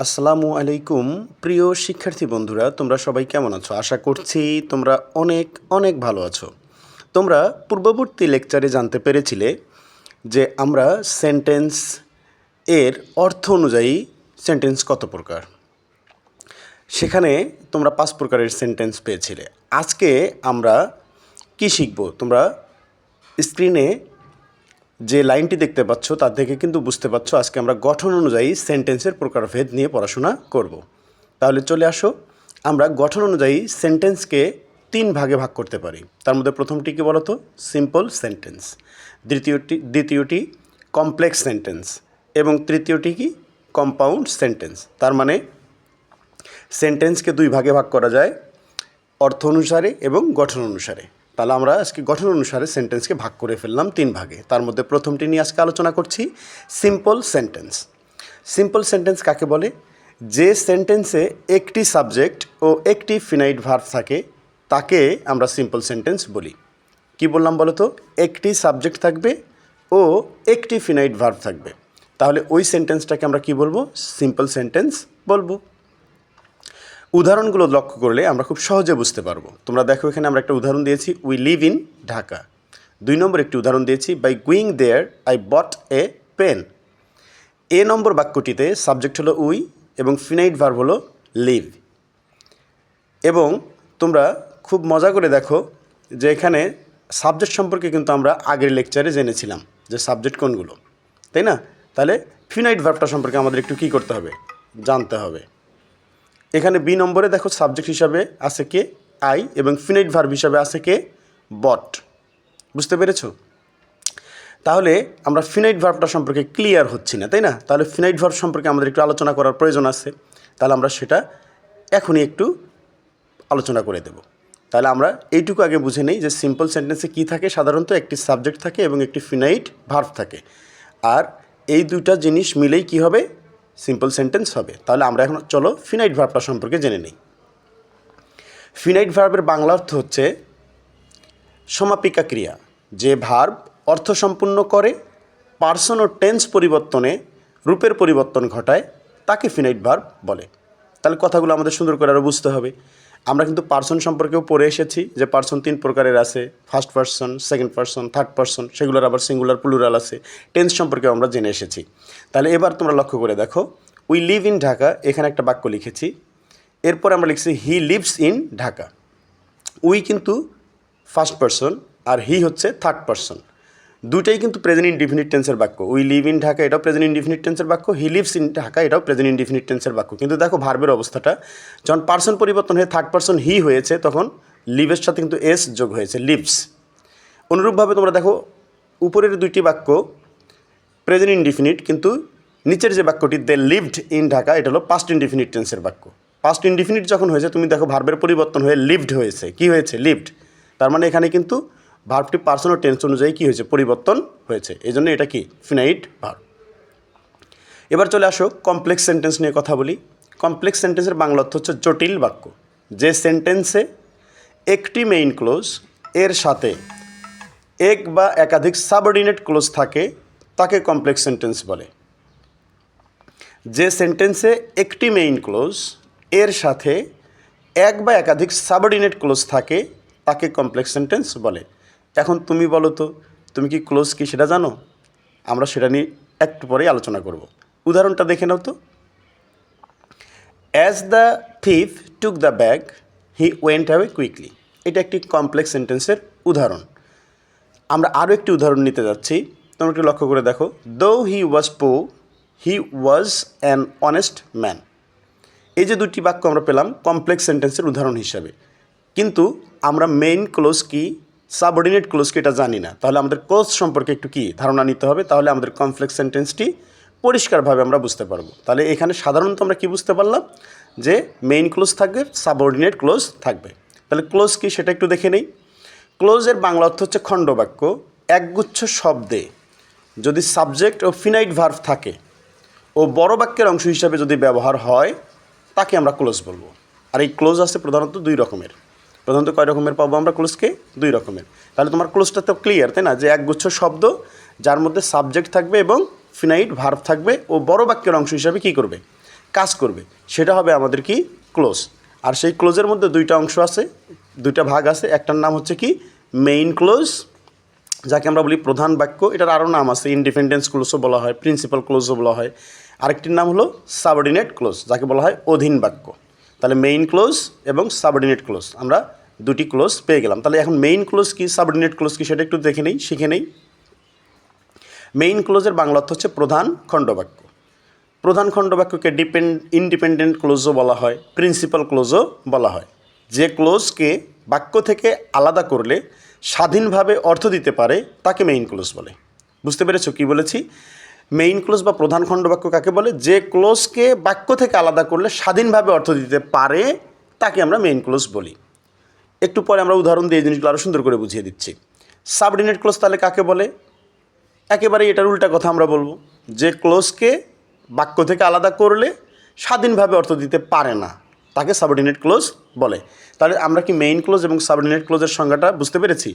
আসসালামু আলাইকুম প্রিয় শিক্ষার্থী বন্ধুরা, তোমরা সবাই কেমন আছো? আশা করছি তোমরা অনেক অনেক ভালো আছো। তোমরা পূর্ববর্তী লেকচারে জানতে পেরেছিলে যে আমরা সেন্টেন্স এর অর্থ অনুযায়ী সেন্টেন্স কত প্রকার। সেখানে তোমরা 5 প্রকারের সেন্টেন্স পেয়েছিলে। আজকে আমরা কি শিখব? তোমরা স্ক্রিনে যে লাইনটি দেখতে পাচ্ছ তার থেকে কিন্তু বুঝতে পারছো আজকে আমরা গঠন অনুযায়ী সেন্টেন্সের প্রকারভেদ নিয়ে পড়াশোনা করব। তাহলে চলে আসো, আমরা গঠন অনুযায়ী সেন্টেন্সকে 3 ভাগে ভাগ করতে পারি। তার মধ্যে প্রথমটি কি বলতো? Simple sentence. দ্বিতীয়টি কমপ্লেক্স সেন্টেন্স এবং তৃতীয়টি কি? Compound sentence. তার মানে সেন্টেন্সকে 2 ভাগে ভাগ করা যায়, অর্থ অনুসারে এবং গঠন অনুসারে। তাহলে আমরা আজকে গঠন অনুসারে সেন্টেন্সকে ভাগ করে ফেললাম 3 ভাগে। তার মধ্যে প্রথমটি নিয়ে আজকে আলোচনা করছি, সিম্পল সেন্টেন্স। সিম্পল সেন্টেন্স কাকে বলে? যে সেন্টেন্সে একটি সাবজেক্ট ও একটি ফিনাইট ভার্ব থাকে তাকে আমরা সিম্পল সেন্টেন্স বলি। কি বললাম বলো তো? একটি সাবজেক্ট থাকবে ও একটি ফিনাইট ভার্ব থাকবে, তাহলে ওই সেন্টেন্সটাকে আমরা কি বলবো? সিম্পল সেন্টেন্স বলবো। উদাহরণগুলো লক্ষ্য করলে আমরা খুব সহজে বুঝতে পারবো। তোমরা দেখো, এখানে আমরা একটা উদাহরণ দিয়েছি, উই লিভ ইন ঢাকা। 2 নম্বর একটি উদাহরণ দিয়েছি, by going there I bought a pen. এ নম্বর বাক্যটিতে সাবজেক্ট হলো উই এবং ফিনাইট ভার্ব হলো লিভ। এবং তোমরা খুব মজা করে দেখো যে এখানে সাবজেক্ট সম্পর্কে কিন্তু আমরা আগের লেকচারে জেনেছিলাম যে সাবজেক্ট কোনগুলো, তাই না? তাহলে ফিনাইট ভার্বটা সম্পর্কে আমাদের একটু কী করতে হবে? জানতে হবে। এখানে বি নম্বরে দেখো সাবজেক্ট হিসাবে আছে কে? আই, এবং ফিনাইট ভার্ব হিসাবে আছে কে? বট। বুঝতে পেরেছো? তাহলে আমরা ফিনাইট ভার্বটা সম্পর্কে ক্লিয়ার হচ্ছি না, তাই না? তাহলে ফিনাইট ভার্ব সম্পর্কে আমাদের একটু আলোচনা করার প্রয়োজন আছে। তাহলে আমরা সেটা এখনই একটু আলোচনা করে দেব। তাহলে আমরা এইটুকু আগে বুঝে নেই যে সিম্পল সেন্টেন্সে কী থাকে। সাধারণত একটি সাবজেক্ট থাকে এবং একটি ফিনাইট ভার্ব থাকে, আর এই দুইটা জিনিস মিলেই কি হবে? সিম্পল সেন্টেন্স হবে। তাহলে আমরা এখন চলো ফিনাইট ভার্বটা সম্পর্কে জেনে নিই। ফিনাইট ভার্বের বাংলা অর্থ হচ্ছে সমাপিকা ক্রিয়া। যে ভার্ব অর্থ সম্পূর্ণ করে, পার্সন ও টেন্স পরিবর্তনে রূপের পরিবর্তন ঘটায়, তাকে ফিনাইট ভার্ব বলে। তাহলে কথাগুলো আমাদের সুন্দর করে আরও বুঝতে হবে। আমরা কিন্তু পার্সন সম্পর্কেও পড়ে এসেছি যে পার্সন 3 প্রকারের আছে, first person, second person, third person, সেগুলোর আবার সিঙ্গুলার প্লুরাল আছে। টেন্স সম্পর্কেও আমরা জেনে এসেছি। তাহলে এবার তোমরা লক্ষ্য করে দেখো, উই লিভ ইন ঢাকা, এখানে একটা বাক্য লিখেছি। এরপর আমরা লিখছি he lives in Dhaka. We কিন্তু ফার্স্ট পার্সন আর হি হচ্ছে থার্ড পার্সন। দুটাই কিন্তু প্রেজেন্ট ইনডিফিনিট টেন্সের বাক্য। উই লিভ ইন ঢাকা এটাও প্রেজেন্ট ইনডিফিনিট টেন্সের বাক্য, হি লিভস ইন ঢাকা এটাও প্রেজেন্ট ইনডিফিনিট টেন্সের বাক্য। কিন্তু দেখো ভার্বের অবস্থাটা, যখন পার্সন পরিবর্তন হয়ে থার্ড পার্সন হি হয়েছে তখন লিভের সাথে কিন্তু এস যোগ হয়েছে, লিভস। অনুরূপভাবে তোমরা দেখো উপরের 2টি বাক্য প্রেজেন্ট ইনডিফিনিট, কিন্তু নিচের যে বাক্যটি দে লিভড ইন ঢাকা এটা হলো পাস্ট ইনডিফিনিট টেন্সের বাক্য। পাস্ট ইনডিফিনিট যখন হয়েছে তুমি দেখো ভার্বের পরিবর্তন হয়ে লিভড হয়েছে। কি হয়েছে? লিভড। তার মানে এখানে কিন্তু ভার্বটি পার্সন ও টেন্স অনুযায়ী কী হয়েছে? পরিবর্তন হয়েছে। এই জন্য এটা কি? Finite verb. এবার চলে আসো কমপ্লেক্স সেন্টেন্স নিয়ে কথা বলি। কমপ্লেক্স সেন্টেন্সের বাংলা অর্থ হচ্ছে জটিল বাক্য। যে সেন্টেন্সে একটি মেইন ক্লোজ এর সাথে এক বা একাধিক সাবঅর্ডিনেট ক্লোজ থাকে তাকে কমপ্লেক্স সেন্টেন্স বলে। যে সেন্টেন্সে একটি মেইন ক্লোজ এর সাথে এক বা একাধিক সাবঅর্ডিনেট ক্লোজ থাকে তাকে কমপ্লেক্স সেন্টেন্স বলে। এখন তুমি বলো তো, তুমি কি ক্লোজ কি সেটা জানো? আমরা সেটা নিয়ে একটু পরেই আলোচনা করব। উদাহরণটা দেখে নাও তো। As the thief took the bag he went away quickly. এটা একটি কমপ্লেক্স সেন্টেন্সের উদাহরণ। আমরা আরও একটি উদাহরণ নিতে যাচ্ছি, তোমরা একটু লক্ষ্য করে দেখো। দো হি ওয়াজ পোর হি ওয়াজ অ্যান অনেস্ট ম্যান। এই যে 2টি বাক্য আমরা পেলাম কমপ্লেক্স সেন্টেন্সের উদাহরণ হিসাবে, কিন্তু আমরা মেইন ক্লোজ কি সাবঅর্ডিনেট ক্লোজ কি এটা জানি না। তাহলে আমাদের ক্লোজ সম্পর্কে একটু কি ধারণা নিতে হবে, তাহলে আমাদের কমপ্লেক্স সেন্টেন্সটি পরিষ্কারভাবে আমরা বুঝতে পারবো। তাহলে এখানে সাধারণত আমরা কি বুঝতে পারলাম? যে মেইন ক্লোজ থাকবে, সাবঅর্ডিনেট ক্লোজ থাকবে। তাহলে ক্লোজ কি সেটা একটু দেখে নেই। ক্লোজের বাংলা অর্থ হচ্ছে খণ্ডবাক্য। একগুচ্ছ শব্দে যদি সাবজেক্ট ও ফিনাইট ভার্ব থাকে ও বড় বাক্যের অংশ হিসাবে যদি ব্যবহার হয় তাকে আমরা ক্লোজ বলবো। আর এই ক্লোজ আছে প্রধানত 2 রকমের। প্রধানত কয় রকমের পাবো আমরা ক্লোজকে? 2 রকমের। তাহলে তোমার ক্লোজটা তো ক্লিয়ার, তাই না? যে একগুচ্ছ শব্দ যার মধ্যে সাবজেক্ট থাকবে এবং ফিনাইট ভার্ব থাকবে ও বড় বাক্যের অংশ হিসাবে কী করবে? কাজ করবে সেটা হবে আমাদের কি ক্লোজ। আর সেই ক্লোজের মধ্যে দুইটা অংশ আছে, দুইটা ভাগ আছে। একটার নাম হচ্ছে কি মেইন ক্লোজ, যাকে আমরা বলি প্রধান বাক্য। এটার আরও নাম আছে, ইন্ডিপেন্ডেন্স ক্লোজও বলা হয়, প্রিন্সিপাল ক্লোজও বলা হয়। আরেকটির নাম হলো সাবঅর্ডিনেট ক্লোজ, যাকে বলা হয় অধীন বাক্য। তাহলে মেইন ক্লোজ এবং সাবঅর্ডিনেট ক্লোজ আমরা দুটি ক্লোজ পেয়ে গেলাম। তাহলে এখন মেইন ক্লোজ কি, সাবঅর্ডিনেট ক্লোজ কি, সেটা একটু দেখে নেই, শিখে নেই। মেইন ক্লোজের বাংলা অর্থ হচ্ছে প্রধান খণ্ডবাক্য। প্রধান খণ্ডবাক্যকে ইন্ডিপেন্ডেন্ট ক্লোজও বলা হয়, প্রিন্সিপাল ক্লোজও বলা হয়। যে ক্লোজকে বাক্য থেকে আলাদা করলে স্বাধীনভাবে অর্থ দিতে পারে তাকে মেইন ক্লোজ বলে। বুঝতে পেরেছো কি বলেছি? মেইন ক্লোজ বা প্রধান খণ্ডবাক্য কাকে বলে? যে ক্লোজকে বাক্য থেকে আলাদা করলে স্বাধীনভাবে অর্থ দিতে পারে তাকে আমরা মেইন ক্লোজ বলি। একটু পরে আমরা উদাহরণ দিয়ে এই জিনিসগুলো আরও সুন্দর করে বুঝিয়ে দিচ্ছি। সাবঅর্ডিনেট ক্লোজ তাহলে কাকে বলে? একেবারেই এটার উল্টা কথা আমরা বলবো, যে ক্লোজকে বাক্য থেকে আলাদা করলে স্বাধীনভাবে অর্থ দিতে পারে না তাকে সাবঅর্ডিনেট ক্লোজ বলে। তাহলে আমরা কি মেইন ক্লোজ এবং সাবঅর্ডিনেট ক্লোজের সংজ্ঞাটা বুঝতে পেরেছি?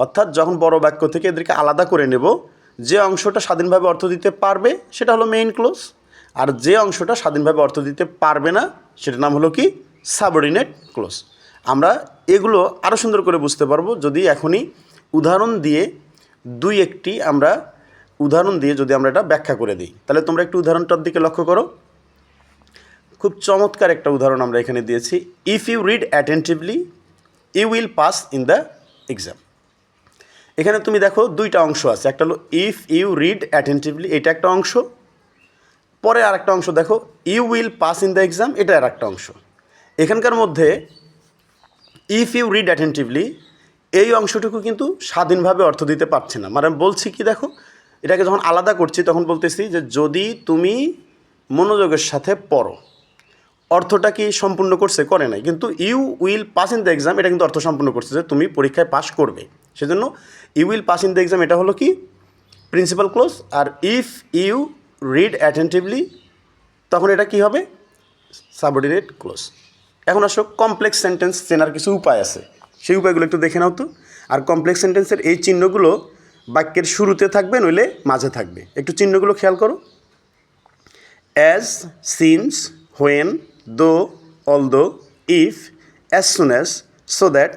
অর্থাৎ যখন বড় বাক্য থেকে এদেরকে আলাদা করে নেব, যে অংশটা স্বাধীনভাবে অর্থ দিতে পারবে সেটা হলো মেইন ক্লোজ, আর যে অংশটা স্বাধীনভাবে অর্থ দিতে পারবে না সেটার নাম হলো কি সাবঅর্ডিনেট ক্লোজ। আমরা এগুলো আরও সুন্দর করে বুঝতে পারবো যদি এখনই উদাহরণ দিয়ে দুই একটি আমরা উদাহরণ দিয়ে যদি আমরা এটা ব্যাখ্যা করে দিই। তাহলে তোমরা একটু উদাহরণটার দিকে লক্ষ্য করো। খুব চমৎকার একটা উদাহরণ আমরা এখানে দিয়েছি। If you read attentively you will pass in the exam. এখানে তুমি দেখো দুইটা অংশ আছে, একটা হলো ইফ ইউ রিড অ্যাটেন্টিভলি, এটা একটা অংশ। পরে আর একটা অংশ দেখো you will pass in the exam, এটা আর একটা অংশ। এখানকার মধ্যে ইফ ইউ রিড অ্যাটেন্টিভলি এই অংশটুকু কিন্তু স্বাধীনভাবে অর্থ দিতে পারছে না। মানে বলছি কি দেখো, এটাকে যখন আলাদা করছি তখন বলতেছি যে যদি তুমি মনোযোগের সাথে পড়ো, অর্থটা কি সম্পূর্ণ করছে? করে নাই। কিন্তু you will pass in the exam এটা কিন্তু অর্থ সম্পূর্ণ করছে যে তুমি পরীক্ষায় পাস করবে। সেজন্য you will pass in the exam এটা হলো কি প্রিন্সিপাল ক্লোজ। আর ইফ ইউ রিড অ্যাটেন্টিভলি তখন এটা কি হবে সাবঅর্ডিনেট ক্লোজ। এখন আসো কমপ্লেক্স সেন্টেন্স চেনার কিছু উপায় আছে, সেই উপায়গুলো একটু দেখে নাও তো। আর কমপ্লেক্স সেন্টেন্সের এই চিহ্নগুলো বাক্যের শুরুতে থাকবে নইলে মাঝে থাকবে। একটু চিহ্নগুলো খেয়াল করো। As, since, when, though, although, if, as soon as, so that,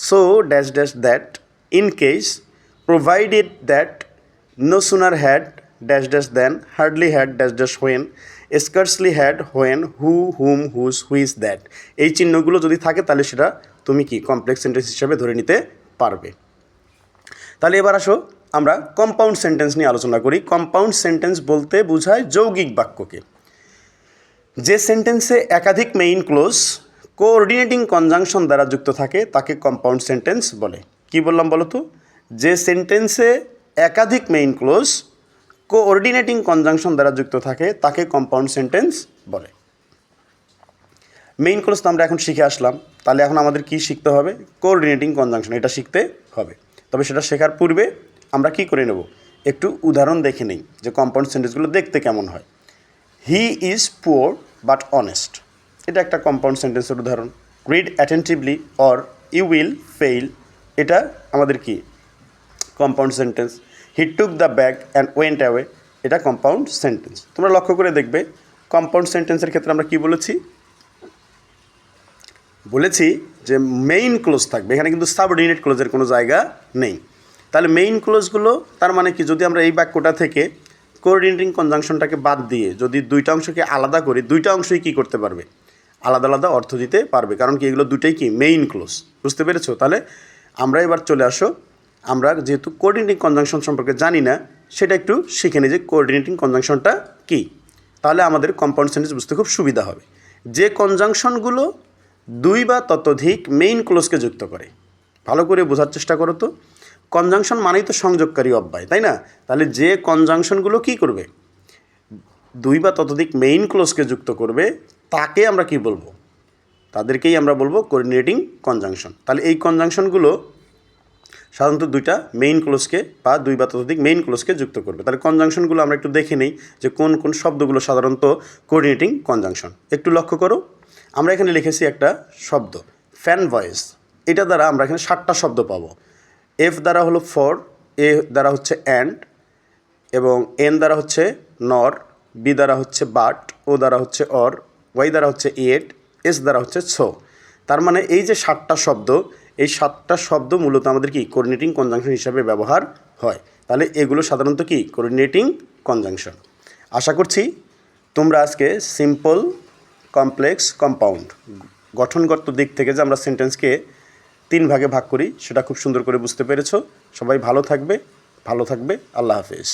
so dash dash that, in case, provided that, no sooner had dash dash then, hardly had dash dash when, scarcely had when, who, whom, whose, which, that. এই চিহ্নগুলো যদি থাকে তাহলে সেটা তুমি কি complex sentence হিসাবে ধরে নিতে পারবে। তাহলে এবার আসো আমরা কম্পাউন্ড সেন্টেন্স নিয়ে আলোচনা করি। কম্পাউন্ড সেন্টেন্স বলতে বোঝায় যৌগিক বাক্যকে। যে সেন্টেন্সে একাধিক মেইন ক্লোজ কোঅর্ডিনেটিং কনজাংশন দ্বারা যুক্ত থাকে তাকে কম্পাউন্ড সেন্টেন্স বলে। কি বললাম বলো তো? যে সেন্টেন্সে একাধিক মেইন ক্লোজ কোঅর্ডিনেটিং কনজাংশন দ্বারা যুক্ত থাকে তাকে কম্পাউন্ড সেন্টেন্স বলে। মেইন ক্লোজ তো আমরা এখন শিখে আসলাম, তাহলে এখন আমাদের কি শিখতে হবে? কোঅর্ডিনেটিং কনজাংশন, এটা শিখতে হবে। তবে সেটা শেখার পূর্বে আমরা কি করে নেব, একটু উদাহরণ দেখে নেই যে কম্পাউন্ড সেন্টেন্সগুলো দেখতে কেমন হয়। He is poor but honest, এটা একটা কম্পাউন্ড সেন্টেন্সের উদাহরণ। Read attentively or you will fail, এটা আমাদের কি compound sentence. He took the bag and went away, এটা কম্পাউন্ড সেন্টেন্স। তোমরা লক্ষ্য করে দেখবে কম্পাউন্ড সেন্টেন্সের ক্ষেত্রে আমরা কি বলেছি যে মেইন ক্লোজ থাকবে, এখানে কিন্তু সাবঅর্ডিনেট ক্লোজের কোনো জায়গা নেই। তাহলে মেইন ক্লোজগুলো তার মানে কি, যদি আমরা এই বাক্যটা থেকে কোঅর্ডিনেটিং কনজাংশনটাকে বাদ দিয়ে যদি দুইটা অংশকে আলাদা করি, দুইটা অংশই কী করতে পারবে, আলাদা আলাদা অর্থ দিতে পারবে। কারণ কি এগুলো দুটোই কি মেইন ক্লোজ। বুঝতে পেরেছো? তাহলে আমরা এবার চলে আসো, আমরা যেহেতু কোঅর্ডিনেটিং কনজাংশন সম্পর্কে জানি না সেটা একটু শিখে নিই যে কোঅর্ডিনেটিং কনজাংশনটা কী। তাহলে আমাদের কম্পাউন্ড সেন্টেন্স বুঝতে খুব সুবিধা হবে। যে কনজাংশনগুলো দুই বা ততোধিক মেইন ক্লোজকে যুক্ত করে। ভালো করে বোঝার চেষ্টা করো তো। কনজাংশন মানেই তো সংযোগকারী অব্যয়, তাই না? তাহলে যে কনজাংশনগুলো কী করবে, দুই বা ততোধিক মেইন ক্লোজকে যুক্ত করবে তাকে আমরা কি বলবো, তাদেরকেই আমরা বলবো কোঅর্ডিনেটিং কনজাংশন। তাহলে এই কনজাংশনগুলো সাধারণত দুইটা মেইন ক্লোজকে বা দুই বা ততোধিক মেইন ক্লোজকে যুক্ত করবে। তাহলে কনজাংশনগুলো আমরা একটু দেখে নিই যে কোন কোন শব্দগুলো সাধারণত কোঅর্ডিনেটিং কনজাংশন। একটু লক্ষ্য করো, আমরা এখানে লিখেছি একটা শব্দ ফ্যান ভয়েস, এটা দ্বারা আমরা এখানে 7টা শব্দ পাবো। এফ দ্বারা হলো ফর, এ দ্বারা হচ্ছে অ্যান্ড, এবং এন দ্বারা হচ্ছে নর, বি দ্বারা হচ্ছে বাট, ও দ্বারা হচ্ছে অর, ওয়াই দ্বারা হচ্ছে এট, এস দ্বারা হচ্ছে ছো। তার মানে এই যে 7টা শব্দ, এই 7টা শব্দ মূলত আমাদের কি কোঅর্ডিনেটিং কনজাংশন হিসাবে ব্যবহার হয়। তাহলে এগুলো সাধারণত কি কোঅর্ডিনেটিং কনজাংশন। আশা করছি তোমরা আজকে সিম্পল, কমপ্লেক্স, কম্পাউন্ড গঠনগত দিক থেকে যে আমরা সেন্টেন্সকে 3 ভাগে ভাগ করি সেটা খুব সুন্দর করে বুঝতে পেরেছো। সবাই ভালো থাকবে। আল্লাহ হাফেজ।